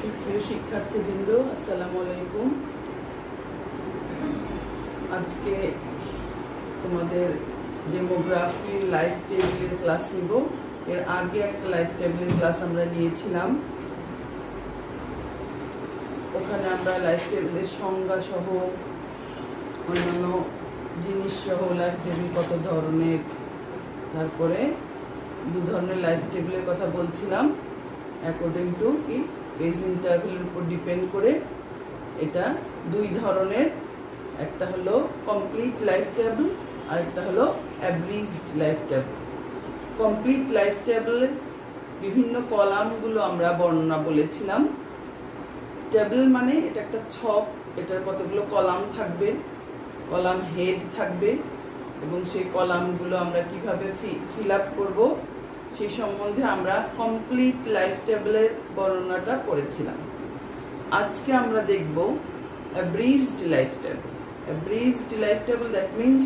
সুপ্রিয় শিক্ষার্থীবৃন্দ, আসসালামু আলাইকুম। আজকে তোমাদের ডেমোগ্রাফির লাইফ টেবিলের ক্লাস নিব। এর আগে একটা লাইফ টেবিলের ক্লাস আমরা নিয়েছিলাম। ওখানে আমরা লাইফ টেবিলের সংজ্ঞা সহ অন্যান্য জিনিস সহ লাইফ টেবিল কত ধরনের, তারপরে দু ধরনের লাইফ টেবিলের কথা বলছিলাম অ্যাকর্ডিং টু কি এজ ইন্টারভ্যালের উপর ডিপেন্ড করে। এটা দুই ধরনের, একটা হলো কমপ্লিট লাইফ টেবিল আর একটা হলো অ্যাভারেজড লাইফ টেবিল। কমপ্লিট লাইফ টেবিলের বিভিন্ন কলামগুলো আমরা বর্ণনা বলেছিলাম। টেবিল মানে এটা একটা ছক, এটার কতগুলো কলাম থাকবে, কলাম হেড থাকবে এবং সেই কলামগুলো আমরা কিভাবে ফিল আপ করবো সেই সম্বন্ধে আমরা কমপ্লিট লাইফ টেবিলের বর্ণনাটা পড়েছিলাম। আজকে আমরা দেখব averaged life table. Averaged life table that means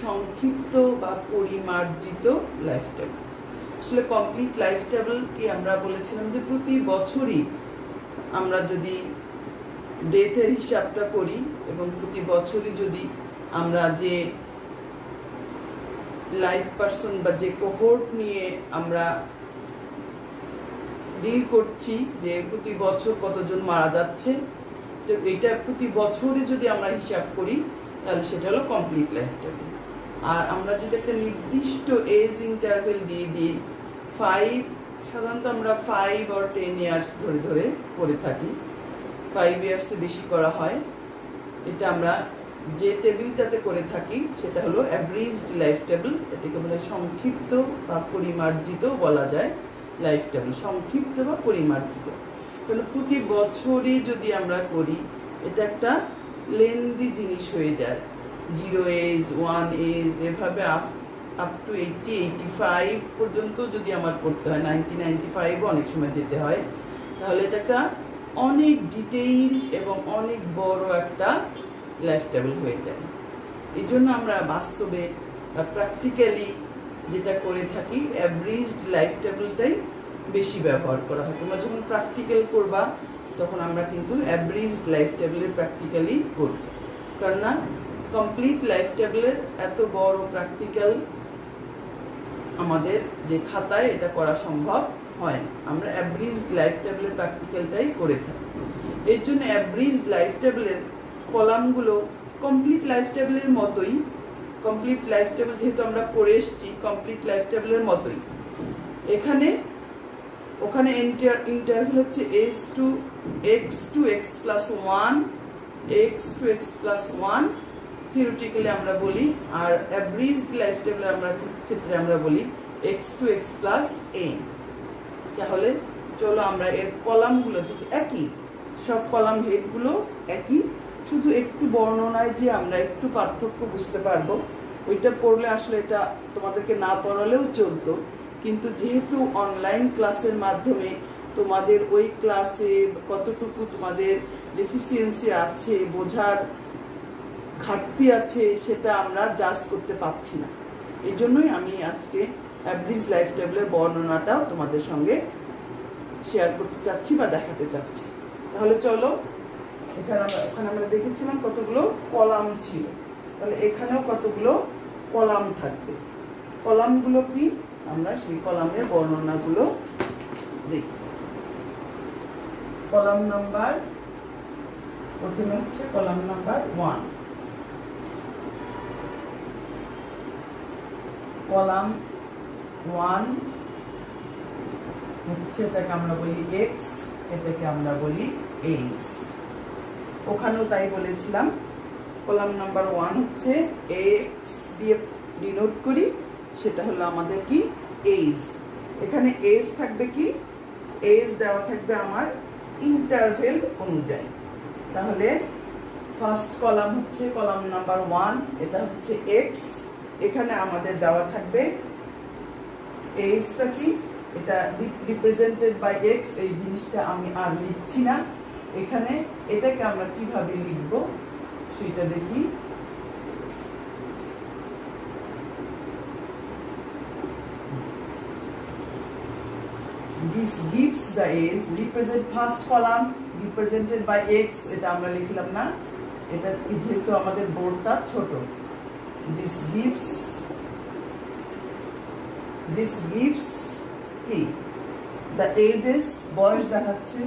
সংক্ষিপ্ত বা পরিমার্জিত লাইফ টেবিল। আসলে কমপ্লিট লাইফ টেবিল কি আমরা বলেছিলাম যে প্রতি বছরই আমরা যদি ডেথের হিসাবটা করি এবং প্রতি বছরই যদি আমরা যে লাইফ পার্সন বা যে কোহোর্ট নিয়ে আমরা ডিল করছি, যে প্রতি বছর কতজন মারা যাচ্ছে, তো এটা প্রতি বছরই যদি আমরা হিসাব করি তাহলে সেটা হলো কমপ্লিট লাইফ টেবিল। আর আমরা যদি একটা নির্দিষ্ট এজ ইন্টারভেল দিয়ে দিই, সাধারণত আমরা 5 or 10 ইয়ার্স ধরে ধরে করে থাকি, 5 ইয়ার্সে বেশি করা হয়। এটা আমরা যে টেবিলটাতে করে থাকি সেটা হলো অ্যাভারেজড লাইফ টেবিল। এটাকে বলে সংক্ষিপ্ত বা পরিমার্জিত বলা যায় লাইফ টেবিল, সংক্ষিপ্ত বা পরিমার্জিত। কারণ প্রতি বছরই যদি আমরা করি এটা একটা লেন্দি জিনিস হয়ে যায়। 0 এজ, 1 এজ, এভাবে আপ টু 80, 85 পর্যন্ত যদি আমার করতে হয়, 90, 95 অনেক সময় যেতে হয়, তাহলে এটা একটা অনেক ডিটেইল এবং অনেক বড় একটা লাইফ টেবিল হয়ে যায়। এই জন্য আমরা বাস্তবে বা প্র্যাকটিক্যালি যেটা করে থাকি অ্যাভারেজড লাইফ টেবিলটাই বেশি ব্যবহার করা হয়। তোমরা যখন প্র্যাকটিক্যাল করবা তখন আমরা কিন্তু অ্যাভারেজড লাইফ টেবিলের প্র্যাকটিক্যালি করব, কারণ না কমপ্লিট লাইফ টেবিলের এত বড় প্র্যাকটিক্যাল আমাদের যে খাতায় এটা করা সম্ভব হয় না। আমরা অ্যাভারেজড লাইফ টেবিলের প্র্যাকটিক্যালটাই করে থাকি। এর জন্য অ্যাভারেজড লাইফ টেবিলের কলামগুলো কমপ্লিট লাইফ টেবিলের মতোই, কমপ্লিট লাইফ টেবিল যেহেতু আমরা পড়ে এসেছি কমপ্লিট লাইফ টেবিলের মতোই। ওখানে ইন্টারভ্যাল হচ্ছে x2x+1, x2x+1 থিওরিটিক্যালি আমরা বলি, আর অ্যাভারেজড লাইফ টেবিলে ক্ষেত্রে আমরা বলি x2x+a। তাহলে চলো আমরা এর কলামগুলো দেখি, একই সব কলাম হেডগুলো একই, শুধু একটু বর্ণনায় যে আমরা একটু পার্থক্য বুঝতে পারবো। ওইটা পড়লে আসলে এটা তোমাদেরকে না পড়ালেও চলতো, কিন্তু যেহেতু অনলাইন ক্লাসের মাধ্যমে তোমাদের ওই ক্লাসে কতটুকু তোমাদের ডেফিসিয়েন্সি আছে, বোঝার ঘাটতি আছে, সেটা আমরা জাজ করতে পারছি না। এই জন্যই আমি আজকে অ্যাভারেজ লাইফ টেবিলের বর্ণনাটাও তোমাদের সঙ্গে শেয়ার করতে চাচ্ছি বা দেখাতে চাচ্ছি। তাহলে চলো, ওখানে আমরা দেখেছিলাম কতগুলো কলাম ছিল, তাহলে এখানেও কতগুলো কলাম থাকবে। কলামগুলো কি আমরা সেই কলামের বর্ণনাগুলো দেখব। কলাম নাম্বার, প্রথমে হচ্ছে কলাম নাম্বার 1। কলাম 1 হচ্ছে, এটাকে আমরা বলি এক্স, এটাকে আমরা বলি এজ। ওখানেও তাই বলেছিলাম। কলাম নাম্বার 1 হচ্ছে এক্স দিয়ে ডিনোট করি, সেটা হলো আমাদের কি এজ। এখানে এজ থাকবে কি, এজ দেওয়া থাকবে আমার ইন্টারভেল অনুযায়ী। তাহলে ফার্স্ট কলাম হচ্ছে কলাম নাম্বার 1, এটা হচ্ছে এক্স। এখানে আমাদের দেওয়া থাকবে এজটা কি, এটা রিপ্রেজেন্টেড বাই এক্স। এই জিনিসটা আমি আর লিখছি না এখানে, এটাকে আমরা কিভাবে লিখব সেটা দেখি। this gives the age represent first column represented by x এটা আমরা লিখলাম না এটা যেহেতু আমাদের বোর্ডটা ছোট this gives কি the ages বয়স দেখাচ্ছে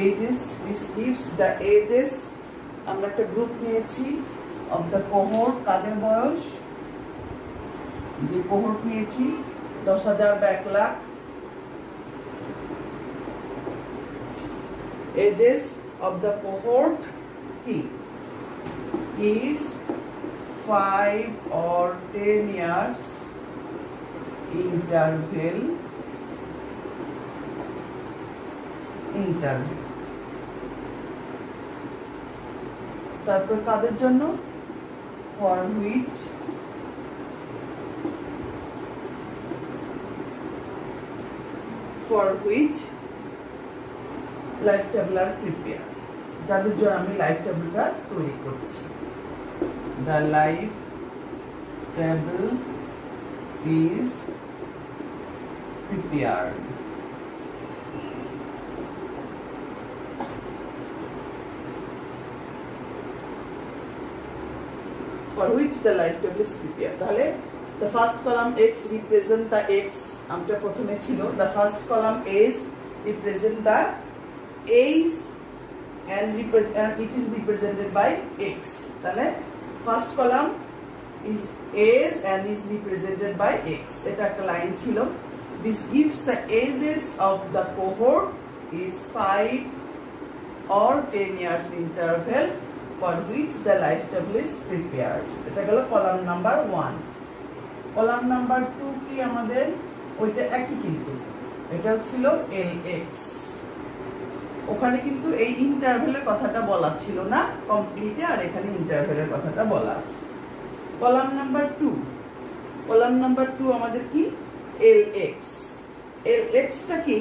ages this gives the ages আমরা একটা গ্রুপ নিয়েছি of the cohort কাদের বয়স যে কোহর্ট নিয়েছি 10,000 বা 1 lakh ages of the cohort is 5 or 10 years interval তারপর কাদের জন্য for which লাইফ টেবল আর প্রিপেয়ার যাদের জন্য আমি লাইফ টেবলটা তৈরি করছি the life table is prepared for which the life table is prepared তাহলে the first column x represent the x আমটা প্রথমে ছিল the first column is represent the age and it is represented by x তাহলে first column is age and is represented by x এটা একটা line ছিল this gives the ages of the cohort is 5 or 10 years interval for which the life table is prepared এটা গেল column number 1 column number 2 কি আমাদের ওইটা একই কিন্তু এটাও ছিল lx ওখানে কিন্তু এই ইন্টারভ্যালের কথাটা বলা ছিল না কমপ্লিটে আর এখানে ইন্টারভ্যালের কথাটা বলা আছে কলাম নাম্বার 2 আমাদের কি lx টা কি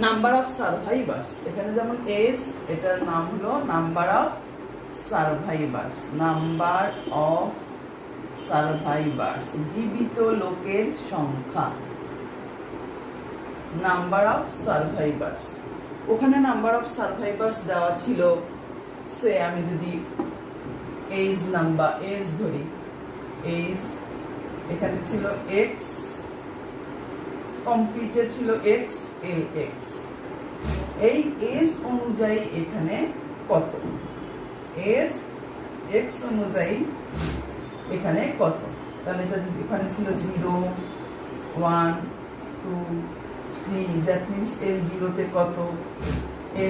নাম্বার অফ সারভাইভার্স এখানে যেমন এজ এটার নাম হলো নাম্বার অফ সারভাইভার্স জীবিত লোকের সংখ্যা নাম্বার অফ সারভাইভার্স ওখানে নাম্বার অফ সারভাইভার্স দেওয়া ছিল সে আমি যদি এজ ধরি এজ এখানে ছিল x কমপ্লিটে ছিল x lx এই এজ অনুযায়ী এখানে কত এজ x অনুযায়ী এখানে কত তাহলে এটা যদি এখানে ছিল 0 1 2 3 দ্যাট মিন্স l0 তে কত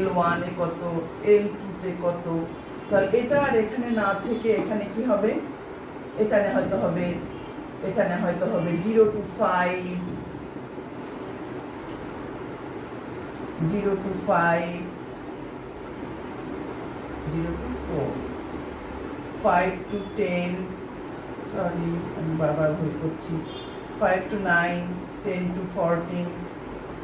l1 এ কত l2 তে কত তাহলে এটা আর এখানে না থেকে এখানে কি হবে এখানে হয়তো হবে 0 to 5 0 to 5 0 to 4 5 to 10 sorry আমি বারবার ভুল করছি 5 to 9 10 to 14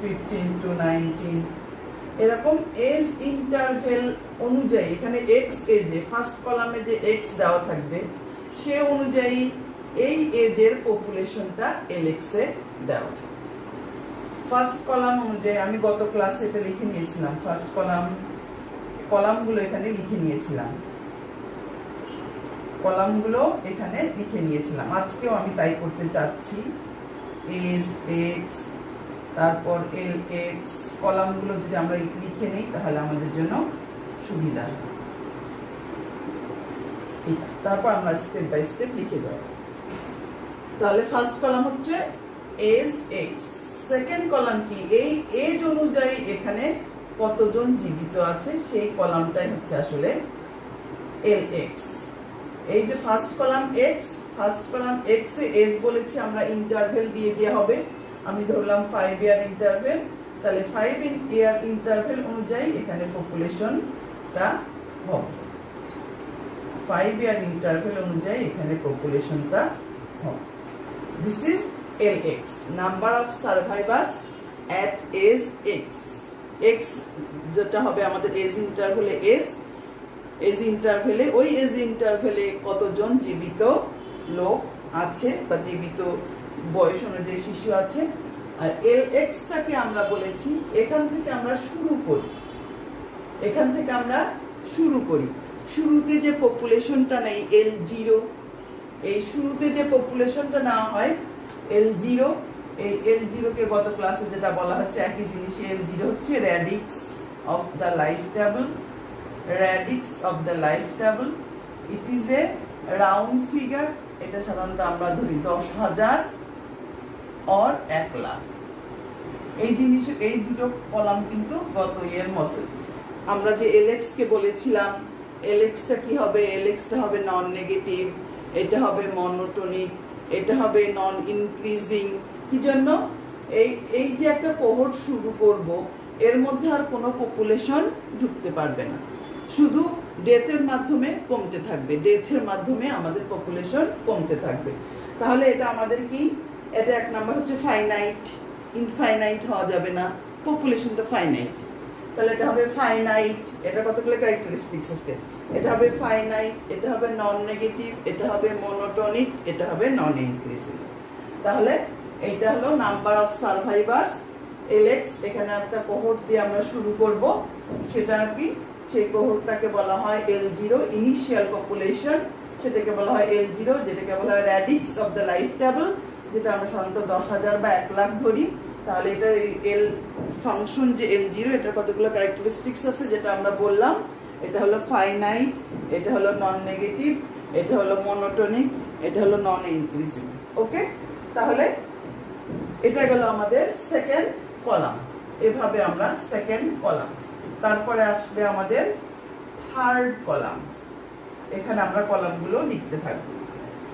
15 to 19 এরকম এজ ইন্টারভেল অনুযায়ী এখানে x এজে ফার্স্ট কলামে যে x দেওয়া থাকবে সে অনুযায়ী এই এজের পপুলেশনটা lx এ দেওয়া থাকবে ফার্স্ট কলাম অনুযায়ী আমি গত ক্লাসে এটা লিখে নিয়েছিলাম ফার্স্ট কলামগুলো এখানে লিখে নিয়েছিলাম আজকেও আমি তাই করতে চাচ্ছি এজ x তারপর lx কলামগুলো যদি আমরা লিখে নেই তাহলে আমাদের জন্য সুবিধা হবে তারপর আমরা স্টেপ বাই স্টেপ লিখে যাব তাহলে ফার্স্ট কলাম হচ্ছে এজ x সেকেন্ড কলাম কি এই এজ অনুযায়ী এখানে কতজন জীবিত আছে সেই কলামটাই হচ্ছে আসলে lx এই যে ফার্স্ট কলাম x এ এজ বলেছি আমরা ইন্টারভেল দিয়ে হবে আমি ধরলাম 5 ইয়ার ইন্টারভেল তাহলে 5 ইয়ার ইন্টারভেল অনুযায়ী এখানে পপুলেশনটা হবে 5 ইয়ার ইন্টারভেল অনুযায়ী এখানে পপুলেশনটা হবে this is lx number of survivors at age x যেটা হবে আমাদের এজ ইন্টারভেলে এজ ইন্টারভেলে কতজন জীবিত লোক আছে বা জীবিত বয়স অনুযায়ী শিশু আছে। আর LX-টাকে আমরা বলেছি এখান থেকে আমরা শুরু করি, এখান থেকে আমরা শুরু করি। শুরুতে যে পপুলেশনটা নেই L0, এই শুরুতে যে পপুলেশনটা নেওয়া হয় L0, এই L0-কে গত ক্লাসে যেটা বলা হয়েছে একই জিনিস। L0 হচ্ছে radix of the life table, radix of the life table. It is a round figure. এটা সাধারণত আমরা ধরি 10,000 or 1 লাখ। এই জিনিস, এই দুটো কলাম কিন্তু গত এর মতো। আমরা যে LX-কে বলেছিলাম, LX-টা কি হবে? LX-টা হবে নন নেগেটিভ, এটা হবে মনোটোনিক, এটা হবে নন ইনক্রিজিং। কি জন্য? এই যে একটা কোহর্ট শুরু করব, এর মধ্যে আর কোনো পপুলেশন ঢুকতে পারবে না, শুধু ডেথের মাধ্যমে কমতে থাকবে, ডেথের মাধ্যমে আমাদের পপুলেশন কমতে থাকবে। তাহলে এটা আমাদের কি? এটা এক নাম্বার হচ্ছে ফাইনাইট, ইনফাইনাইট হওয়া যাবে না, পপুলেশন তো ফাইনাইট। তাহলে এটা হবে ফাইনাইট, এটা কতগুলো ক্যারেক্টারিস্টিক্স আছে, এটা হবে ফাইনাইট, এটা হবে নন নেগেটিভ, এটা হবে মনোটোনিক, এটা হবে নন ইনক্রিজিং। তাহলে এইটা হলো নাম্বার অফ সার্ভাইভার্স LX। এখানে একটা কোহর্ট দিয়ে আমরা শুরু করব, সেটা কি? সেই কোহর্টটাকে বলা হয় L0, ইনিশিয়াল পপুলেশন, সেটাকে বলা হয় L0, যেটাকে বলা হয় radix of the life table, যেটা আমরা সাধারণত 10,000 বা 1 লাখ ধরি। তাহলে এটা এল ফাংশন যে L0, এটার কতগুলো ক্যারেক্টারিস্টিক্স আছে যেটা আমরা বললাম। এটা হলো ফাইনাইট, এটা হলো নন নেগেটিভ, এটা হলো মনোটোনিক, এটা হলো নন ইনক্রিজিং। ওকে, তাহলে এটা গেল আমাদের সেকেন্ড কলাম। এভাবে আমরা সেকেন্ড কলাম। তারপরে আসবে আমাদের থার্ড কলাম। এখানে আমরা কলামগুলো লিখতে থাকবো।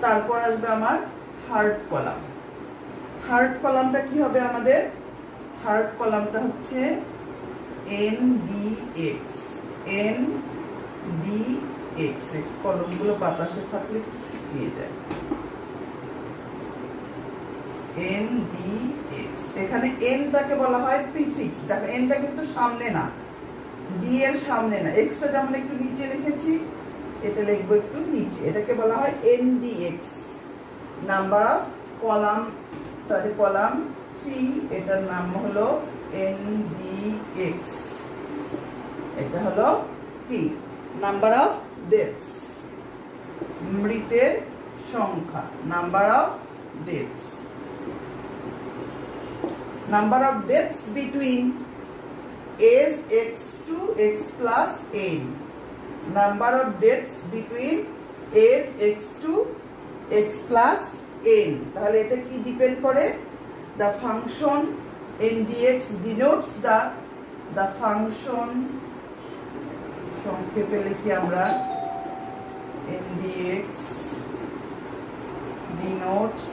তারপর আসবে আমার থার্ড কলাম। থার্ড কলামটা কি হবে আমাদের? থার্ড কলামটা হচ্ছে NDX। NDX, এই কলমগুলো বাতাসে থাকলে শুকিয়ে যায়। NDX, এখানে N-টাকে বলা হয় প্রিফিক্স। দেখো N-টা কিন্তু সামনে না, D এর সামনে না। X-টা যেমন একটু নিচে লিখেছি, এটা লিখবো একটু নিচে। এটাকে বলা হয় NDX, নাম্বার অফ কলাম। তাহলে কলাম 3, এটার নাম হলো NDX। এটা হলো কি? নাম্বার অফ ডেথস, মৃতের সংখ্যা, number of deaths. Number of deaths between age X to X plus N. Number of deaths between age X to X plus N. তাহলে এটা কি ডিপেন্ড করে? The function NDX denotes the function, সংক্ষেপে লিখি আমরা, NDX denotes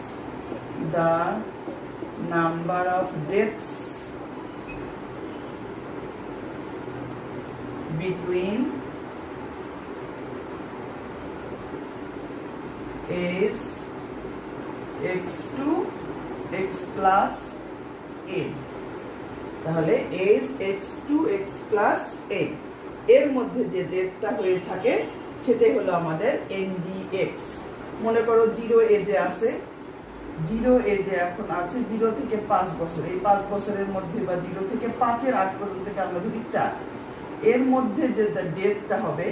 the number of deaths between age X to X plus N. তাহলে age X to X plus N এর মধ্যে যে ডেটটা হয়ে থাকে সেটাই হলো আমাদের NDX। মনে করো 0 এজে আছে, 0 এজে এখন আছে 0 থেকে 5 বছর। এই 5 বছরের মধ্যে বা 0 থেকে 5-এর আগ পর্যন্ত আমরা ধরি 4, এর মধ্যে যে ডেটটা হবে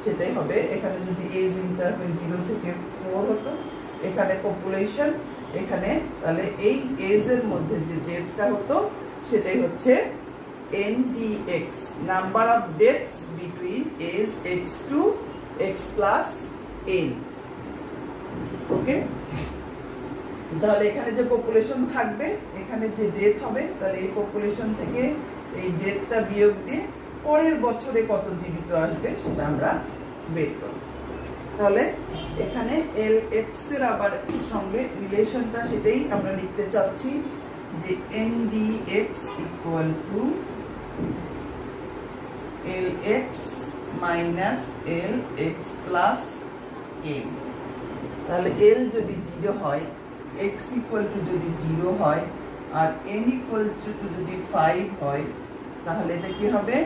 সেটাই হবে। এখানে যদি এজ ইন্টারভেল 0 থেকে 4 হতো, এখানে পপুলেশন, এখানে, তাহলে এই এজের মধ্যে যে ডেটটা হতো সেটাই হচ্ছে NDX, number of deaths between age X to X plus N। Okay, তাহলে এখানে যে পপুলেশন থাকবে, এখানে যে ডেথ হবে, তাহলে এই পপুলেশন থেকে এই ডেথটা বিয়োগ দিয়ে পরের বছরে কত জীবিত আসবে সেটা আমরা বের করব। তাহলে এখানে LX এর আবার সঙ্গে রিলেশনটা সেটাই আমরা লিখতে চাচ্ছি যে NDX equal to LX minus LX plus N। তাহলে L যদি 0 হয়, X ইকুয়াল টু যদি 0 হয়, আর N ইকুয়াল টু যদি 5 হয়, তাহলে এটা কি হবে?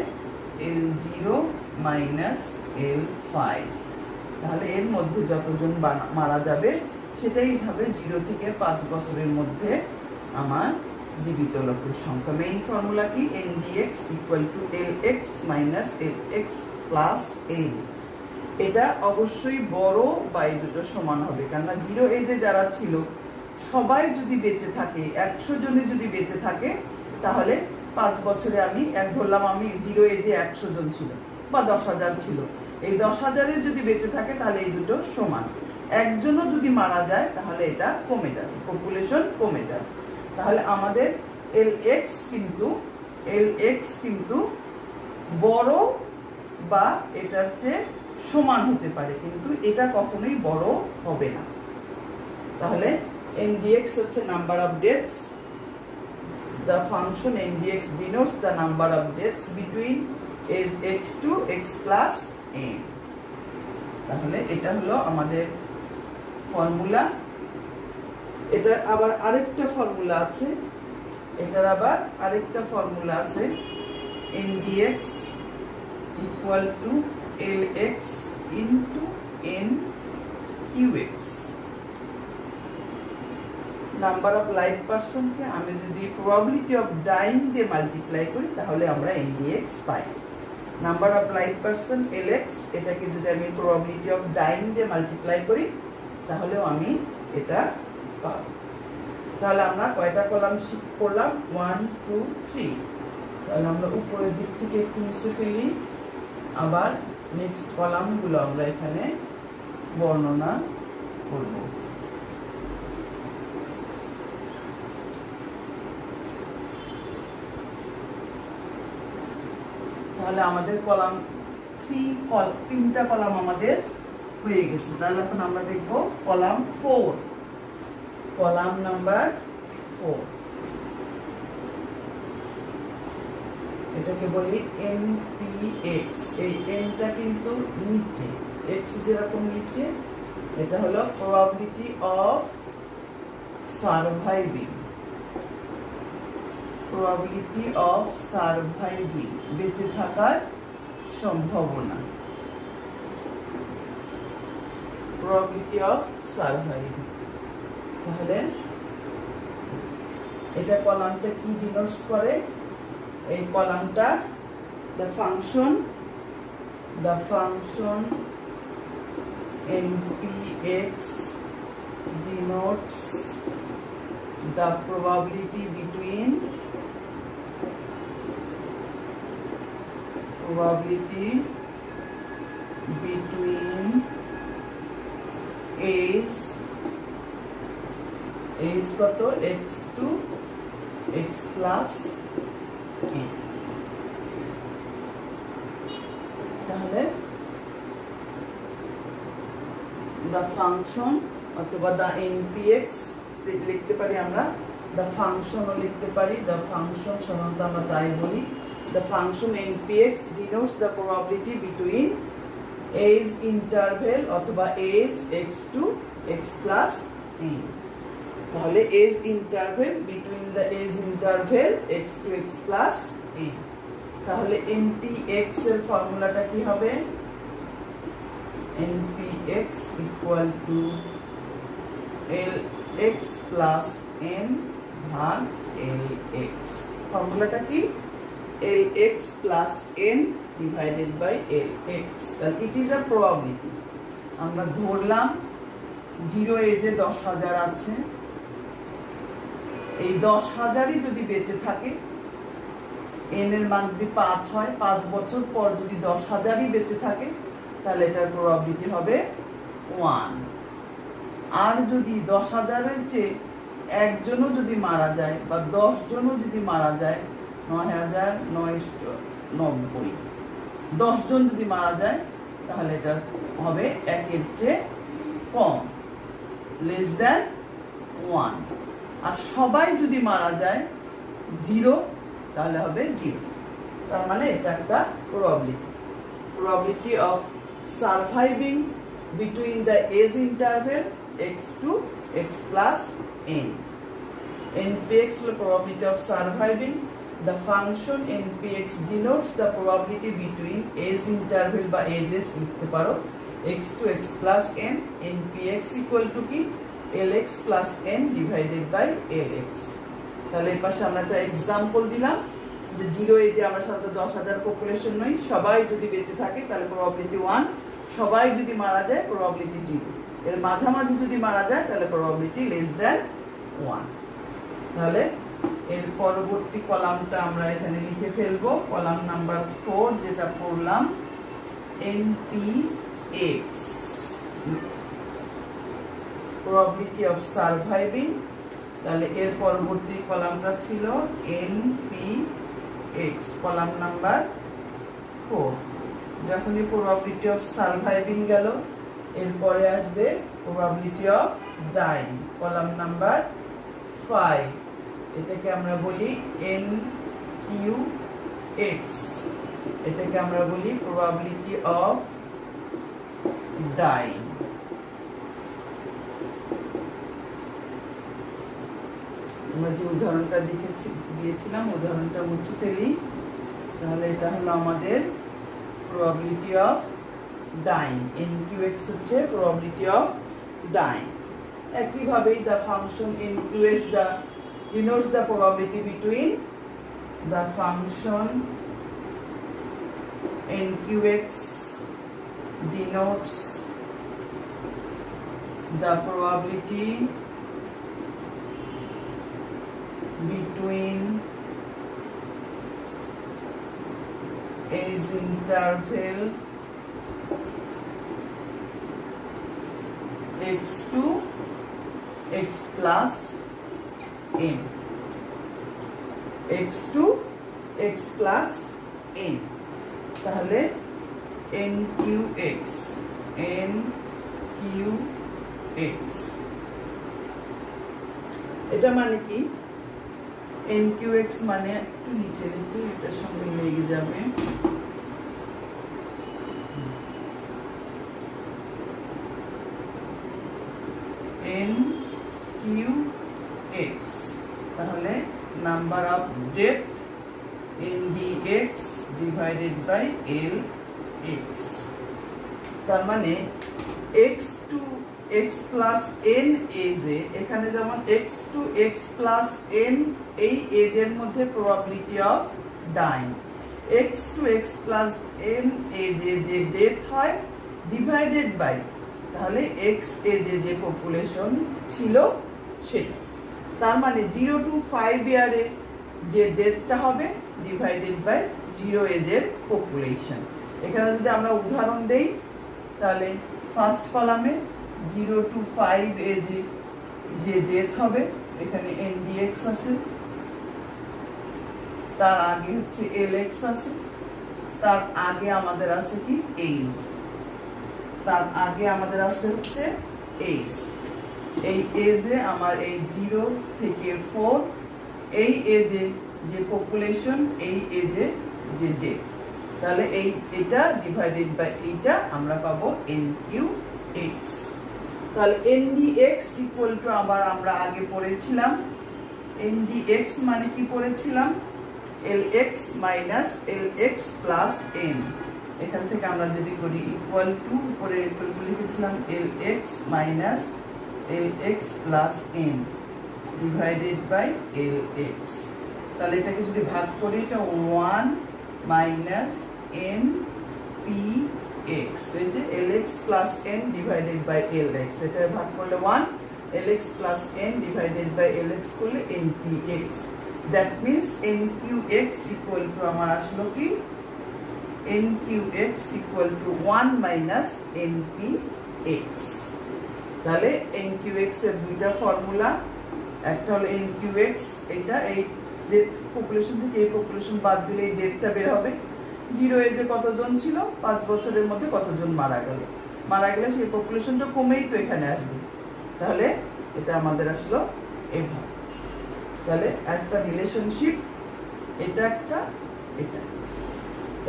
L0 minus L5। তাহলে এর মধ্যে যতজন মারা যাবে সেটাই হবে 0 থেকে 5 বছরের মধ্যে আমার জীবিত লোকের সংখ্যা। মেইন ফর্মুলা কি? ndx equal to lx minus lx plus n। এটা অবশ্যই বড় বা এই দুটো সমান হবে, কেননা 0 এজে যারা ছিল সবাই যদি বেঁচে থাকে, 100 জনে যদি বেঁচে থাকে, তাহলে 5 বছরে আমি ধরলাম আমি 0 এজে 100 জন ছিল বা 10,000 ছিল, এই 10,000-এর যদি বেঁচে থাকে তাহলে এই দুটো সমান। একজনও যদি মারা যায় তাহলে এটা কমে যাবে, পপুলেশন কমে যাবে। তাহলে আমাদের lx কিন্তু বড় বা এটার চেয়ে সমান হতে পারে, কিন্তু এটা কখনোই বড় হবে না। তাহলে ndx হচ্ছে number of deaths. The function ndx denotes the number of deaths between age x to x plus n. তাহলে এটা হলো আমাদের ফর্মুলা। এটার আবার আরেকটা ফর্মুলা আছে, ndx equal to lx into n qx। Number of live পারসনকে আমি যদি প্রবাবিলিটি অফ ডাইং দিয়ে মাল্টিপ্লাই করি তাহলে আমরা ndx পাই। Number of live person lx, এটাকে যদি আমি প্রবাবিলিটি অফ ডাইং দিয়ে মাল্টিপ্লাই করি তাহলেও আমি এটা পাবো। তাহলে আমরা কয়টা কলাম করলাম? 1 2 3। তাহলে আমরা উপরের দিক থেকে একটু মুছে ফেলি, আবার নেক্সট কলামগুলো আমরা এখানে বর্ণনা করব। তাহলে আমাদের কলাম 3টা কলাম আমাদের হয়ে গেছে। তাহলে এখন আমরা দেখব কলাম 4, কলাম নাম্বার 4। এটাকে বলি npx। এই nটা কিন্তু নিচে, x যেরকম নিচে, এটা হলো প্রবাবিলিটি অফ সারভাইভিং, বেঁচে থাকার সম্ভাবনা, প্রবাবিলিটি অফ সারভাইভিং। তাহলে এটা কলামটা কি ডিনোটস করে? এই কলামটা the function npx denotes the probability between age কত? x to x plus n। তাহলে the function অথবা the npx লিখতে পারি আমরা, the function ও লিখতে পারি, the function সাধারণত আমরা তাই বলি। The function npx denotes the probability between age interval অথবা age x to x plus n। তাহলে age interval between the age interval x to x plus n। তাহলে npx এর ফর্মুলাটা কি হবে? npx equal to lx plus n ভাগ lx। ফর্মুলাটা কি? lx plus n divided by lx। তাহলে it is a probability। আমরা ধরলাম 0 এজে 10,000 আছে, এই 10,000ই যদি বেঁচে থাকে, n এর মান যদি 5 হয়, 5 বছর পর যদি 10,000ই বেঁচে থাকে, তাহলে এটার প্রবাবিলিটি হবে 1। আর যদি 10,000-এর চেয়ে একজনও যদি মারা যায় বা 10 জনও যদি মারা যায়, 9,990, 10 জন যদি মারা যায় তাহলে এটা হবে 1-এর চেয়ে কম, লেস দ্যান 1। আর সবাই যদি মারা যায় 0, তাহলে হবে 0। তার মানে এটা একটা probability of surviving between the age interval x to x plus n। npx হলো probability of surviving। The function npx denotes the probability between age interval বা ages লিখতে পারো x to x plus n। npx equal to কি? lx plus n divided by lx। তাহলে এই পাশে আমরা একটা এক্সাম্পল দিলাম যে 0 এজে আমরা সাধারণত 10,000 পপুলেশন নই, সবাই যদি বেঁচে থাকে তাহলে প্রবাবিলিটি 1, সবাই যদি মারা যায় প্রবাবিলিটি 0, এর মাঝামাঝি যদি মারা যায় তাহলে প্রবাবিলিটি লেস দ্যান 1। তাহলে এর পরবর্তী কলামটা আমরা এখানে লিখে ফেলবো, কলাম নাম্বার 4 যেটা পড়লাম NPX, probability of surviving। তাহলে এর পরবর্তী কলামটা ছিল NPX, কলাম নাম্বার 4। যখনই probability of surviving গেল, এরপরে আসবে probability of dying, column number 5। এটাকে আমরা বলি NQX, এটাকে আমরা বলি probability of dying। আমরা যে উদাহরণটা দিয়েছিলাম উদাহরণটা মুছে ফেলি। তাহলে এটা হলো আমাদের probability of dying, NQX হচ্ছে probability of dying। একইভাবেই the function NQX denotes the probability between the function NQX denotes the probability between age interval x to x plus n, x to x plus n। তাহলে NQX, NQX এটা মানে কি? NQX মানে একটু নিচে লিখি, এটার সঙ্গে লেগে যাবে। NQX তাহলে number of death NDX divided by LX। তার মানে x to x plus n এজে, এখানে যেমন x to x plus n এই এজের মধ্যে probability of dying, x to x plus n এজে যে ডেথ হয় ডিভাইডেড বাই, তাহলে x এজে যে পপুলেশন ছিল সেটা। তার মানে 0 to 5 ইয়ারে যে ডেথটা হবে ডিভাইডেড বাই 0 এজের পপুলেশন। এখানে যদি আমরা উদাহরণ দেই তাহলে ফার্স্ট কলামে 0 to 5 এজে যে ডেথ হবে এখানে NDX আছে, তার আগে হচ্ছে LX আছে, তার আগে আমাদের আছে কি এজ, তার আগে আমাদের আছে হচ্ছে এজ। এই এজে আমার এই 0 থেকে 4 এই এজে যে পপুলেশন, এই এজে যে ডেথ, তাহলে এটা ডিভাইডেড বাই এইটা আমরা পাবো NQX। তাহলে NDX ইকুয়াল টু আবার আমরা আগে পড়েছিলাম NDX মানে কি পড়েছিলাম LX minus LX plus n। এখান থেকে আমরা যদি করি ইকুয়াল টু, উপরে ইকুয়াল টু লিখেছিলাম LX minus LX plus n divided by LX। তাহলে এটাকে যদি ভাগ করি এটা 1 মাইনাস NPX, এই যে LX plus n divided by LX, এটা ভাগ করলে 1, LX plus n divided by LX করলে NPX। That means NQX equal to আমার আসলো কি NQX equal to 1 minus NPX। তাহলে NQX এর দুইটা ফর্মুলা, একটা হলো NQX, এটা এই ডেথ পপুলেশন থেকে এই পপুলেশন বাদ দিলে এই ডেটটা বের হবে। 0 এজে কতজন ছিল, 5 বছরের মধ্যে কতজন মারা গেলে সেই পপুলেশনটা কমেই তো এখানে আসবে। তাহলে এটা আমাদের আসলো এভাবে। তাহলে একটা রিলেশনশিপ, এটা একটা, এটা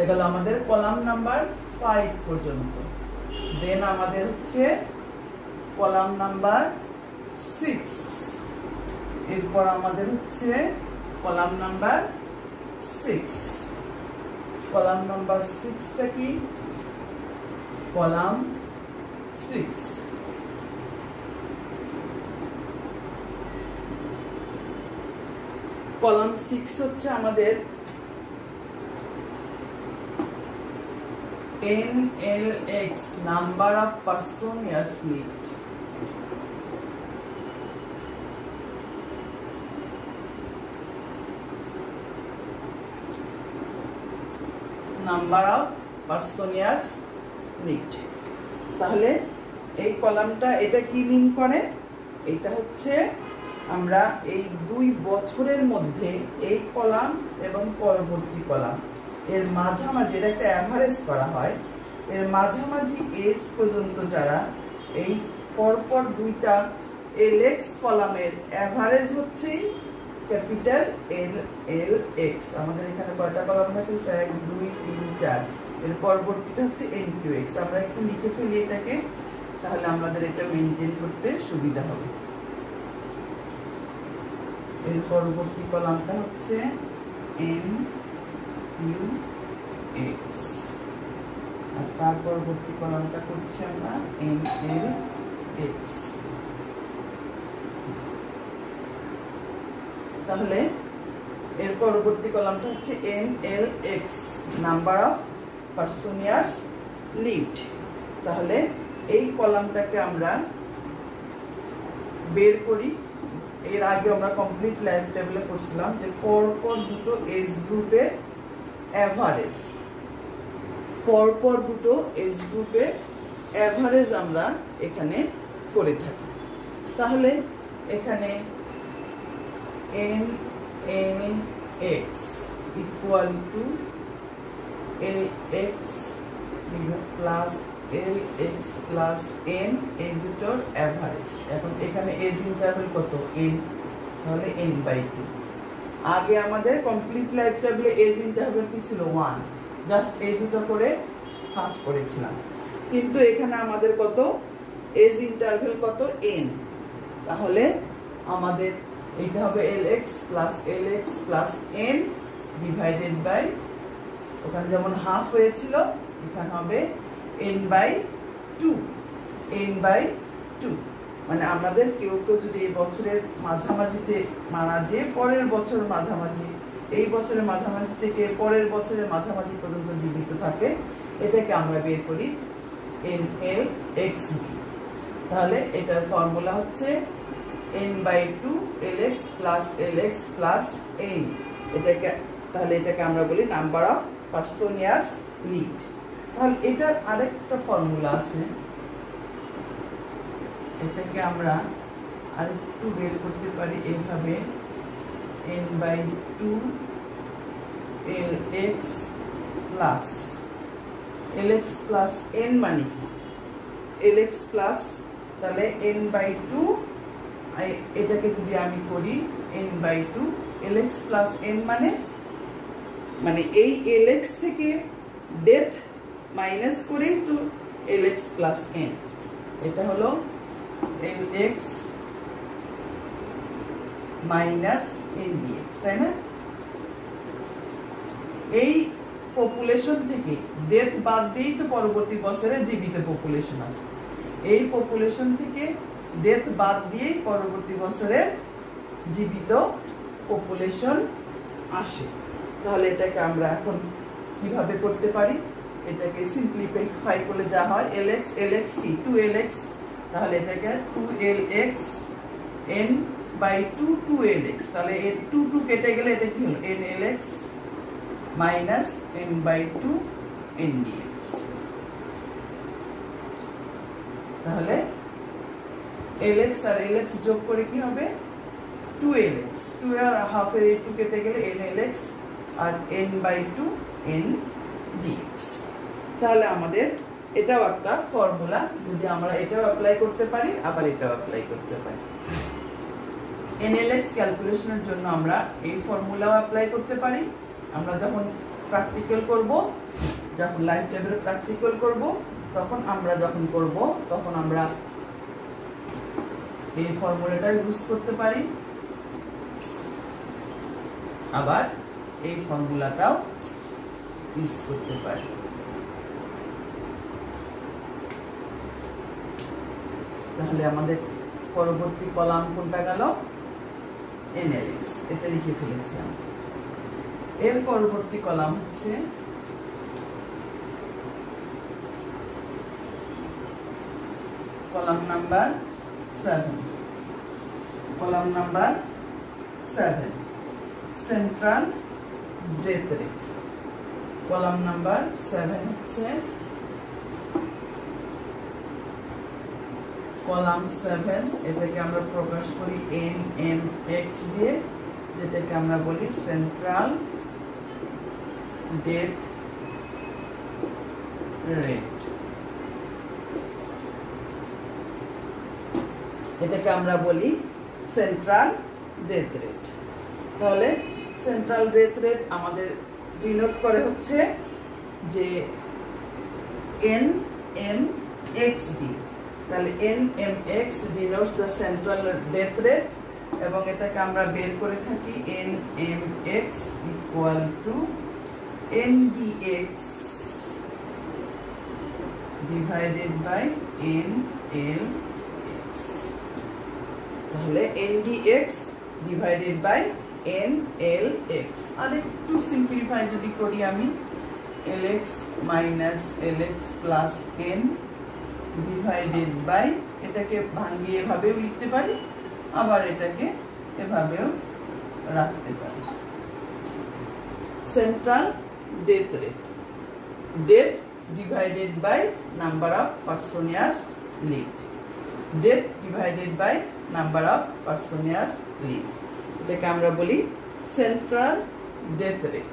গেল আমাদের কলাম নাম্বার 5 পর্যন্ত। দেন আমাদের হচ্ছে কলাম নাম্বার 6, এরপর আমাদের হচ্ছে কলাম নাম্বার 6। কলাম নাম্বার 6টা কি? কলাম 6 কলাম 6 হচ্ছে আমাদের NLX, number of person years lived. Number of person years lived. তাহলে এই কলামটা এটা কি মিন করে? এটা হচ্ছে আমরা এই 2 বছরের মধ্যে এই কলাম এবং পরবর্তী কলাম এর মাঝামাঝি, এটা একটা অ্যাভারেজ করা হয়, এর মাঝামাঝি এজ পর্যন্ত যারা এই পরপর 2টা LX কলামের অ্যাভারেজ হচ্ছে ক্যাপিটাল LX। আমাদের এখানে কয়টা কলাম থাকে? 1 2 3 4। এর পরবর্তীটা হচ্ছে NQX। আমরা একটু লিখে ফেলি এটাকে, তাহলে আমাদের এটা মেনটেন করতে সুবিধা হবে। এর পরবর্তী কলামটা হচ্ছে NQX, আর তার পরবর্তী কলামটা করছি আমরা NLX। তাহলে এর পরবর্তী কলামটা হচ্ছে NLX, number of person years lived. তাহলে এই কলামটাকে আমরা বের করি। এর আগে আমরা কমপ্লিট লাইফ টেবিলে করছিলাম যে পরপর 2টো এজ গ্রুপের অ্যাভারেজ, পরপর 2টো এজ গ্রুপের অ্যাভারেজ আমরা এখানে করে থাকি। তাহলে এখানে NLX equal to LX plus LX plus N, এই দুটোর অ্যাভারেজ। এখন এখানে এজ ইন্টারভ্যাল কত? N, তাহলে N/2। আগে আমাদের কমপ্লিট লাইফ টেবিলে এজ ইন্টারভ্যাল কি ছিল? 1, জাস্ট এই দুটো করে হাফ করেছিলাম। কিন্তু এখানে আমাদের কত এজ ইন্টারভ্যাল? কত? N। তাহলে আমাদের এইটা হবে LX plus N divided by, ওখানে যেমন হাফ হয়েছিল এখানে হবে N/2। মানে আমাদের কেউ কেউ যদি এই বছরের মাঝামাঝিতে মারা যেয়ে পরের বছর মাঝামাঝি, এই বছরের মাঝামাঝি থেকে পরের বছরের মাঝামাঝি পর্যন্ত জীবিত থাকে, এটাকে আমরা বের করি NLX দিয়ে। তাহলে এটার ফর্মুলা হচ্ছে N/2 LX প্লাস N। তাহলে এটাকে আমরা বলি number of person years lived. তাহলে এটার আরেকটা ফর্মুলা আছে, এটাকে আমরা আরেকটু বের করতে পারি এইভাবে, N/2 LX প্লাস N মানে কি? LX প্লাস, তাহলে N/2, এটাকে যদি আমি করি N/2 LX প্লাস N মানে এই LX থেকে ডেথ মাইনাস করেই তো LX প্লাস N। এটা হলো LX মাইনাস NDX, তাই না? এই পপুলেশন থেকে ডেথ বাদ দিয়েই তো পরবর্তী বছরে জীবিত পপুলেশন আছে। এই পপুলেশন থেকে ডেথ বাদ দিয়েই পরবর্তী বছরের জীবিত পপুলেশন আসে। তাহলে এটাকে আমরা এখন কিভাবে করতে পারি? এটাকে সিম্পলিফাই করলে যা হয় LX কি? 2LX। তাহলে এটাকে 2LX N/2 2LX। তাহলে এর 2 কেটে গেলে এটা কি হলো? NLX minus N/2 NDX। তাহলে LX আর LX যোগ করে কি হবে? 2LX। 2 আর হাফ এর এই 2 কেটে গেলে NLX আর N/2 NDX। তাহলে আমাদের এটাও একটা ফর্মুলা, যদি আমরা এটাও অ্যাপ্লাই করতে পারি আবার এটাও অ্যাপ্লাই করতে পারি। NLX ক্যালকুলেশনের জন্য আমরা এই ফর্মুলাও অ্যাপ্লাই করতে পারি। আমরা যখন প্র্যাকটিক্যাল করব, যখন লাইফ টেবিলে প্র্যাকটিক্যাল করব, তখন আমরা এই ফর্মুলাটা ইউজ করতে পারি, আবার এই ফর্মুলাটাও ইউজ করতে পারি। তাহলে আমাদের পরবর্তী কলাম কোনটা গেল? NLX, এটা লিখে ফেলেছি আমি। এর পরবর্তী কলাম হচ্ছে column number 7। Column number 7 central death rate. Column number 7 হচ্ছে কলাম 7, এটাকে আমরা প্রকাশ করি NMX দিয়ে, যেটাকে আমরা বলি সেন্ট্রাল ডেথ রেট। এটাকে আমরা বলি সেন্ট্রাল ডেথ রেট। তাহলে সেন্ট্রাল ডেথ রেট আমাদের ডিনোট করে হচ্ছে যে NMX দিয়ে। তাহলে NMX denotes the central death rate, এবং এটাকে আমরা বের করে থাকি NMX equal to NDX divided by NLX। তাহলে NDX ডিভাইডেড বাই NLX। আর একটু সিম্পলিফাই যদি করি আমি, LX minus LX plus N divided by, এটাকে ভাঙিয়ে এভাবেও লিখতে পারি, আবার এটাকে এভাবেও রাখতে পারি। Central death rate, death divided by number of person years lived, death divided by number of person years lived, এটাকে আমরা বলি সেন্ট্রাল ডেথ রেট।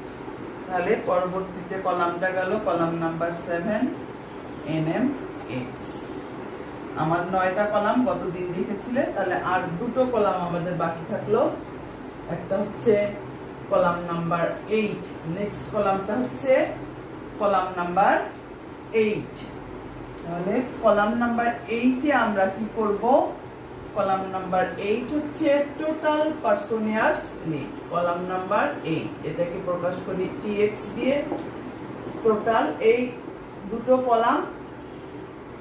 তাহলে পরবর্তীতে কলামটা গেল কলাম নাম্বার 7 NMX। আমার 9টা কলাম গতদিন দেখেছিলে, তাহলে আর দুটো কলাম আমাদের বাকি থাকলো। একটা হচ্ছে কলাম নাম্বার 8, নেক্সট কলামটা হচ্ছে কলাম নাম্বার 8। তাহলে কলাম নাম্বার 8 এ আমরা কি করব? কলাম নাম্বার 8 হচ্ছে total person years lived. Column number 8 এটাকে প্রকাশ করি TX দিয়ে। টোটাল এই দুটো কলাম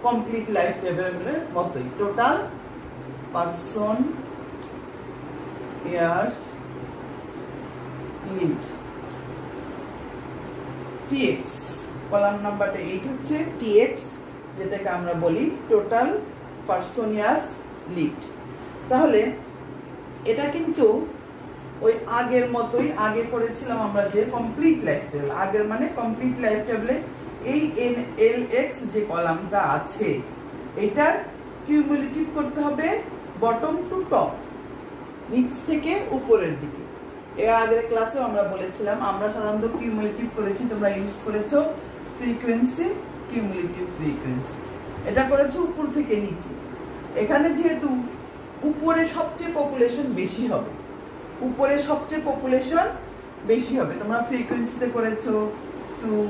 কমপ্লিট লাইফ টেবিলের মতোই, total person years lived TX। Column নাম্বারটা 8 হচ্ছে TX, যেটাকে আমরা বলি টোটাল পার্সন ইয়ার্স লিভড। তাহলে এটা কিন্তু ওই আগের মতোই, আগে করেছিলাম আমরা যে কমপ্লিট লাইফ টেবিল, আগের মানে কমপ্লিট লাইফ টেবিলে এই NLX যে কলামটা আছে এটার কিউমুলেটিভ করতে হবে বটম টু টপ, নিচ থেকে উপরের দিকে। এর আগের ক্লাসেও আমরা বলেছিলাম আমরা সাধারণত কিউমুলেটিভ করেছি, তোমরা ইউজ করেছো ফ্রিকোয়েন্সি, কিউমুলেটিভ ফ্রিকোয়েন্সি। এটা করেছো উপর থেকে নিচে। এখানে যেহেতু উপরে সবচেয়ে পপুলেশন বেশি হবে, উপরে সবচেয়ে পপুলেশন বেশি হবে, তোমরা ফ্রিকোয়েন্সিতে করেছো 2,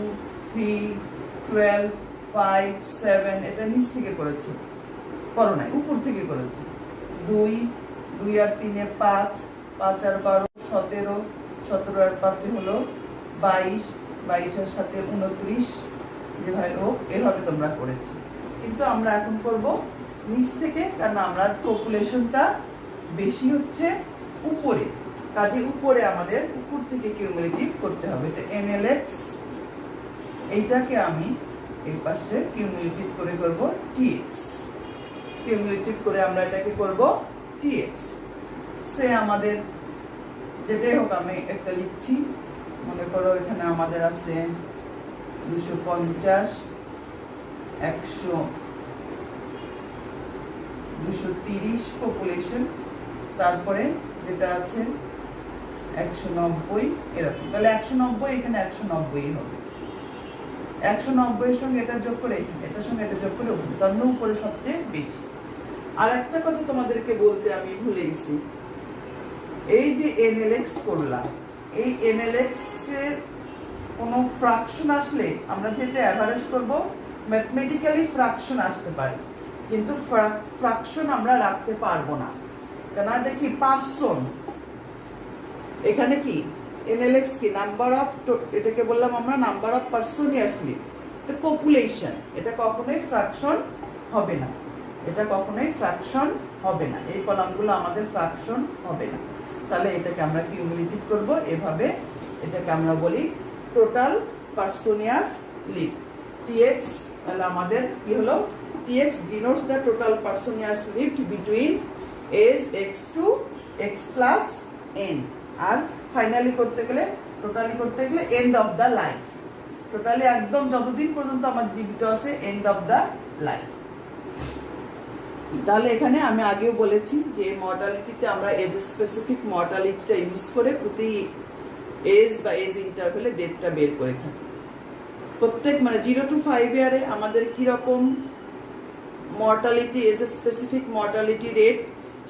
3, 12, 5, 7, এটা নিচ থেকে করেছো, করো নাই, উপর থেকে করেছো। 2, 2 আর 3 এ 5, 5 আর 12, 17, 17 আর 5 হলো 22, 22 এর সাথে 29, যেভাবে হোক এভাবে তোমরা করেছো। কিন্তু আমরা এখন করব নিচ থেকে, কারণ আমরা পপুলেশনটা বেশি হচ্ছে উপরে, কাজে উপরে আমাদের উপর থেকে কিউমুলেটিভ করতে হবে। এটা NLX, এইটাকে আমি এই পাশে কিউমুলেটিভ করে করব TX। কিউমুলেটিভ করে আমরা এটাকে করব TX। সে আমাদের যেটাই হোক, আমি একটা লিখছি, মনে করো এখানে আমাদের আছে 250, 100, 230 পপুলেশন, তারপরে যেটা আছে 190, এরকম। তাহলে 190, এখানে 190 হবে। 190 এর সঙ্গে এটা যোগ করে, এটার সঙ্গে এটা যোগ করে, তার উপরে সবচেয়ে বেশি। আর একটা কথা তোমাদেরকে বলতে আমি ভুলে গেছি, এই যে NLX করলাম, এই NLX এর কোনো ফ্র্যাকশন আসলে আমরা যেটা এভারেজ করব, ম্যাথমেটিক্যালি ফ্র্যাকশন আসতে পারে, কিন্তু ফ্র্যাকশন আমরা রাখতে পারবো না, কেন এটা কি পার্সন। এখানে কি NLX কি নাম্বার অফ, এটাকে বললাম আমরা number of person years live, এটা পপুলেশন, এটা কখনোই ফ্র্যাকশন হবে না, এটা কখনোই ফ্র্যাকশন হবে না, এই কলামগুলো আমাদের ফ্র্যাকশন হবে না। তাহলে এটাকে আমরা কিউমুলেটিভ করব এভাবে। এটাকে আমরা বলি টোটাল পার্সোনিয়াস লিভ। টিএক্স তাহলে আমাদের কি হলো, T x denotes the total person years live between age x to x plus n. আর ফাইনালি করতে গেলে, টোটালি করতে গেলে end of the life. Totally একদম যতদিন পর্যন্ত আমার জীবিত আছে, এন্ড অফ দ্য লাইফ। তাহলে এখানে আমি আগেও বলেছি যে মর্টালিটিতে আমরা এজ স্পেসিফিক মর্টালিটিটা ইউজ করে প্রতি এজ বা এজ ইন্টারভেলে ডেটটা বের করে থাকি। প্রত্যেক 0 to 5 ইয়ারে আমাদের কিরকম mortality, age specific mortality rate,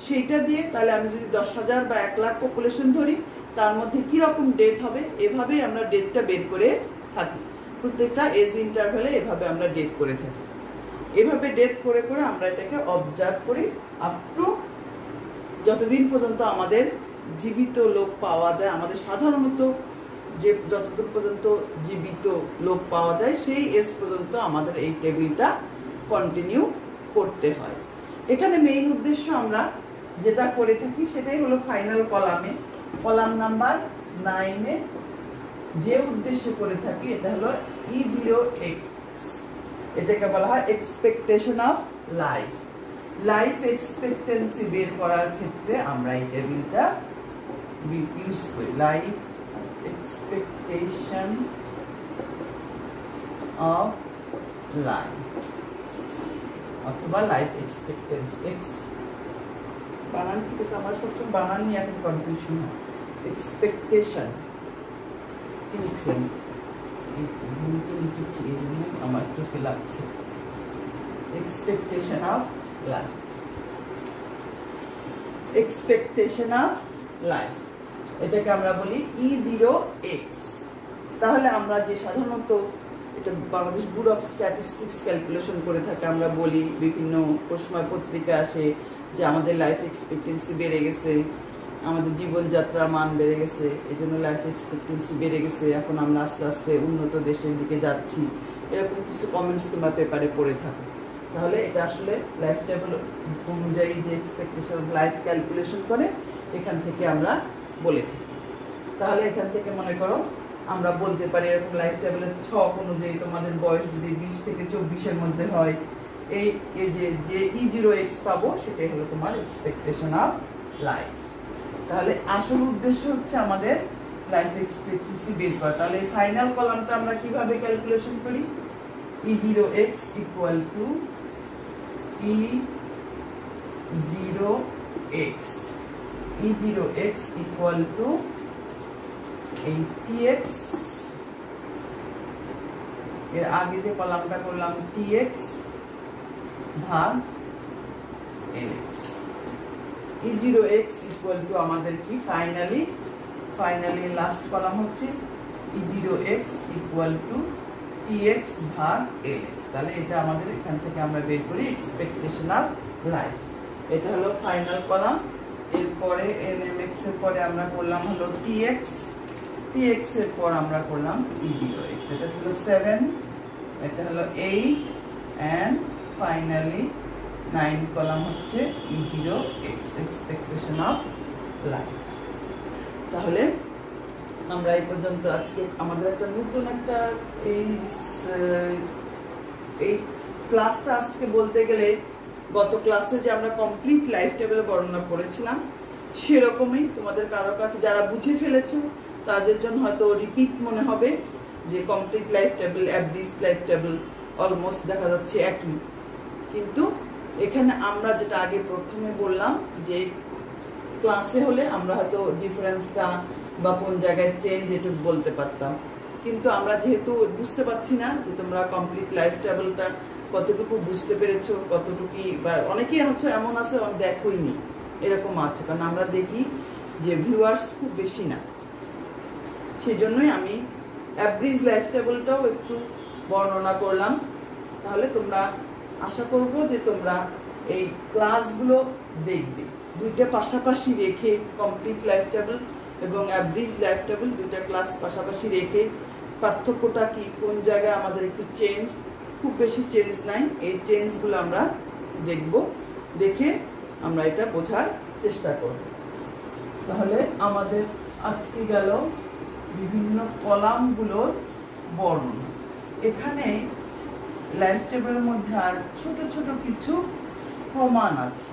সেইটা দিয়ে তাহলে আমি যদি 10,000 বা 1 লাখ পপুলেশন ধরি, তার মধ্যে কিরকম ডেথ হবে, এভাবেই আমরা ডেটটা বের করে থাকি। প্রত্যেকটা এজ ইন্টারভেলে এভাবে আমরা ডেট করে থাকি। এভাবে ডেট করে করে আমরা এটাকে অবজার্ভ করি আপ টু যতদিন পর্যন্ত আমাদের জীবিত লোক পাওয়া যায়। আমাদের সাধারণত যে যতদূর পর্যন্ত জীবিত লোক পাওয়া যায় সেই এজ পর্যন্ত আমাদের এই টেবিলটা কন্টিনিউ করতে হয়। এখানে মেইন উদ্দেশ্য আমরা যেটা করে থাকি সেটাই হলো ফাইনাল কলামে, কলাম নাম্বার 9-এ যে উদ্দেশ্য করে থাকি এটা হলো E0X। এটাকে বলা হয় expectation of life. Life expectancy বের করার ক্ষেত্রে আমরা এই টেবিলটা ইউজ করি। লাইফ এক্সপেকটেশন অফ লাইফ অথবা লাইফ এক্সপেক্টেন্সি। এক্স বানান ঠিক আছে, আমার সবসময় বানান নিয়ে এখন কনফিউশন হয়। এক্সপেকটেশন লিখেছি এই জন্য আমার চোখে লাগছে। Expectation of life, expectation of life, এটাকে আমরা বলি E0X। তাহলে আমরা যে সাধারণত এটা Bangladesh bureau of statistics calculation করে থাকে, আমরা বলি বিভিন্ন সময় পত্রিকা আসে যে আমাদের লাইফ এক্সপেক্টেন্সি বেড়ে গেছে, আমাদের জীবনযাত্রার মান বেড়ে গেছে, এই জন্য লাইফ এক্সপেক্টেন্সি বেড়ে গেছে, এখন আমরা আস্তে আস্তে উন্নত দেশের দিকে যাচ্ছি, এরকম কিছু কমেন্টস তোমরা পেপারে পড়ে থাকো। তাহলে এটা আসলে লাইফ টেবিল অনুযায়ী যে এক্সপেকটেশন লাইফ ক্যালকুলেশন করে এখান থেকে আমরা বলে থাকি। তাহলে এখান থেকে মনে করো আমরা বলতে পারি এরকম লাইফ টেবিলের ছক অনুযায়ী তোমাদের বয়স যদি 20 থেকে 24-এর মধ্যে হয়, এই যে E0X পাবো সেটাই হলো তোমার এক্সপেকটেশন অফ লাইফ। তাহলে আসল উদ্দেশ্য হচ্ছে আমাদের লাইফ এক্সপেক্টেন্সি বের করা। তাহলে ফাইনাল কলামটা আমরা কিভাবে ক্যালকুলেশন করি? E0X equal to E0X, E0X equal to TX, এর আগে যে কলামটা করলাম TX ভাগ LX। E0X ইকুয়াল টু আমাদের কি ফাইনালি লাস্ট কলাম হচ্ছে E0X ইকুয়াল টু TX ভাগ LX। তাহলে এটা আমাদের এখান থেকে আমরা বের করি এক্সপেকটেশন অফ লাইফ। এটা হলো ফাইনাল কলাম। এরপরে NMX এর পরে আমরা করলাম হলো TX এর পর আমরা করলাম E0X। এটা ছিল 7, এটা হলো 8 এন্ড ফাইনালি 9 কলাম হচ্ছে E0X, এক্সপেকটেশন অফ লাইফ। তাহলে আমরা এই পর্যন্ত আজকে আমাদের একটা নতুন একটা এই ক্লাসটা আজকে বলতে গেলে গত ক্লাসে যে আমরা কমপ্লিট লাইফ টেবিল বর্ণনা করেছিলাম সেরকমই তোমাদের কারো কাছে যারা বুঝে ফেলেছো তাদের জন্য হয়তো রিপিট মনে হবে যে complete life table, average life table almost দেখা যাচ্ছে একই, কিন্তু এখানে আমরা যেটা আগে প্রথমে বললাম যে ক্লাসে হলে আমরা হয়তো ডিফারেন্সটা বা কোন জায়গায় চেঞ্জ এটুকু বলতে পারতাম, কিন্তু আমরা যেহেতু বুঝতে পারছি না যে তোমরা কমপ্লিট লাইফ টেবিলটা কতটুকু বুঝতে পেরেছো, কতটুকু বা অনেকেই হচ্ছে এমন আছে দেখোইনি এরকম আছে, কারণ আমরা দেখি যে ভিউয়ার্স খুব বেশি না, সেই জন্যই আমি অ্যাভারেজ লাইফ টেবিলটাও একটু বর্ণনা করলাম। তাহলে তোমরা আশা করব যে তোমরা এই ক্লাসগুলো দেখবে, দুইটা পাশাপাশি রেখে কমপ্লিট লাইফ টেবিল এবং অ্যাভারেজ লাইফ টেবিল দুইটা ক্লাস পাশাপাশি রেখে পার্থক্যটা কি, কোন জায়গায় আমাদের একটু চেঞ্জ, খুব বেশি চেঞ্জ নাই, এই চেঞ্জগুলো আমরা দেখব, দেখে আমরা এটা বোঝার চেষ্টা করব। তাহলে আমাদের আজকে গেল বিভিন্ন কলামগুলোর বর্ণনা। এখানে লাইফ টেবিলের মধ্যে আর ছোট ছোট কিছু প্রমাণ আছে।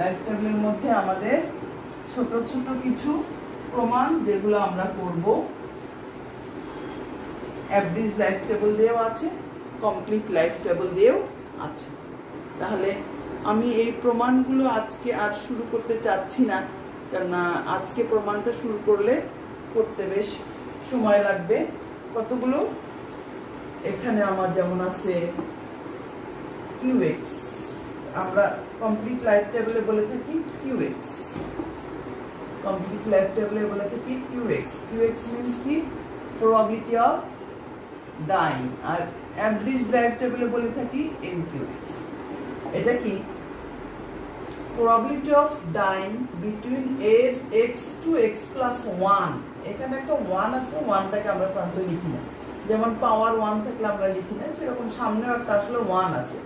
লাইফ টেবিলের মধ্যে আমাদের ছোট ছোট কিছু প্রমাণ যেগুলো আমরা করব। অ্যাভারেজ লাইফ টেবিল দিয়েও আছে, কমপ্লিট লাইফ টেবিল দিয়েও আছে। তাহলে আমি এই প্রমাণগুলো আজকে আর শুরু করতে চাচ্ছি না, কেননা আজকে প্রমাণটা শুরু করতে বেশ সময় লাগবে। কতগুলো এখানে আমার যেমন আছে কিউএক্স, আমরা কমপ্লিট লাইফ টেবিলে বলে থাকি কিউএক্স, কমপ্লিট লাইফ টেবিলে বলে থাকি কিউএক্স। কিউএক্স মিন্স কি? Probability of dying. আর অ্যাভারেজ লাইফ টেবিলে বলে থাকি এনকিউএক্স। এটা কি? probability of dying between age x to x plus 1। এখানে একটা 1 আছে, 1টাকে আমরা প্রান্ত লিখি না, যেমন পাওয়ার 1 থাকলে আমরা লিখি না, সেরকম সামনেও একটা আসলে 1 আছে,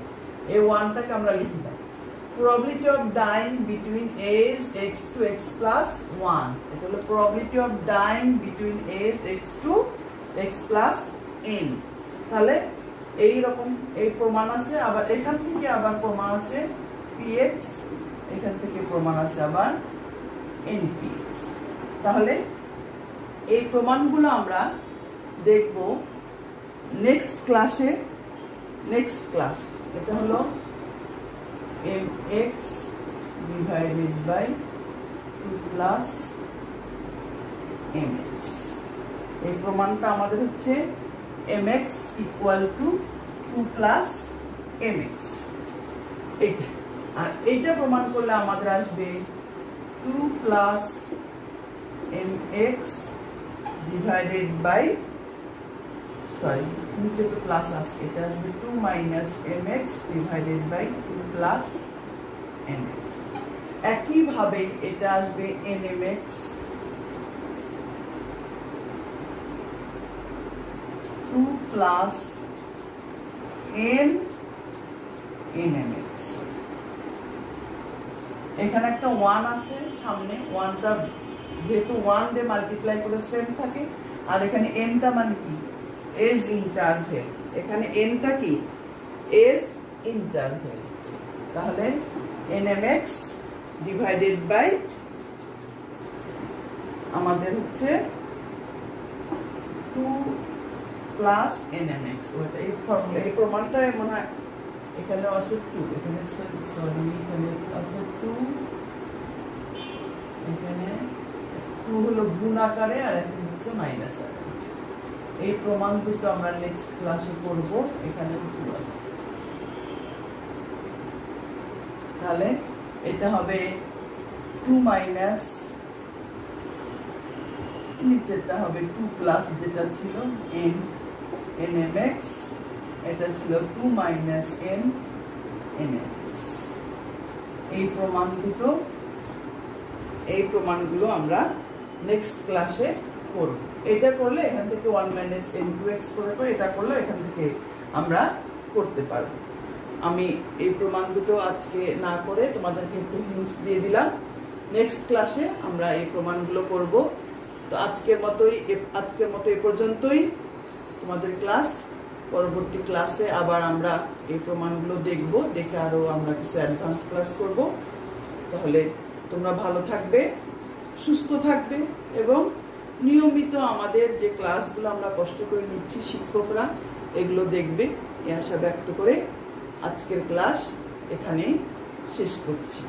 এই 1টাকে আমরা লিখি না। probability of dying between age x to x plus 1, এটা হলো probability of dying between age x to x plus n। তাহলে এই রকম এই প্রমাণ আছে। আবার এখান থেকে আবার প্রমাণ আছে px, এখান থেকে প্রমাণ আছে আবার npx। তাহলে এই প্রমাণগুলো আমরা দেখব নেক্সট ক্লাসে। নেক্সট ক্লাস এটা হলো mx divided by 2 plus mx। এই প্রমাণটা আমাদের হচ্ছে mx equal to 2 plus mx। এইটা, আর এইটা প্রমাণ করলে আমাদের আসবে 2 plus mx divided by, sorry নিচে তো প্লাস আছে, এটা আসবে 2 minus mx divided by 2 plus mx। একইভাবে এটা আসবে nmx প্লাস nmx। এখানে একটা 1 আছে সামনে, 1টা যেহেতু 1 দিয়ে মাল্টিপ্লাই করে স্ট্রেন্থ থাকে, আর এখানে nটা মানে কি? Age interval. এখানে nটা কি? Age interval. তাহলে nmx ডিভাইডেড বাই আমাদের হচ্ছে 2 প্লাস nmx। ওটা এই ফর্মুলা, এই প্রমাণটা মনে হয় এখানে আছে 2, এখানে সরি এখানে আছে 2, এখানে 2 হলো গুণ আকারে আর এখানে হচ্ছে মাইনাস আকারে। এই প্রমাণ দুটো আমরা নেক্সট ক্লাসে করব। এখানে 2 আছে, তাহলে এটা হবে 2 মাইনাস, নিচেরটা হবে 2 প্লাস যেটা ছিল nmx, এটা ছিল 2 মাইনাস nmx। এই প্রমাণগুলো আমরা নেক্সট ক্লাসে করব। এটা করলে এখান থেকে 1 মাইনাস n2x করে এটা করলে এখান থেকে আমরা করতে পারব। আমি এই প্রমাণ দুটো আজকে না করে তোমাদেরকে একটু হিন্টস দিয়ে দিলাম। নেক্সট ক্লাসে আমরা এই প্রমাণগুলো করব। তো আজকের মতো এই পর্যন্তই তোমাদের ক্লাস। পরবর্তী ক্লাসে আবার আমরা এই প্রমাণগুলো দেখব, দেখে আরো আমরা কিছু অ্যাডভান্স ক্লাস করব। তাহলে তোমরা ভালো থাকবে, সুস্থ থাকবে এবং নিয়মিত আমাদের যে ক্লাসগুলো আমরা কষ্ট করে নিচ্ছি শিক্ষকরা, এগুলো দেখবে এই আশা ব্যক্ত করে আজকের ক্লাস এখানেই শেষ করছি।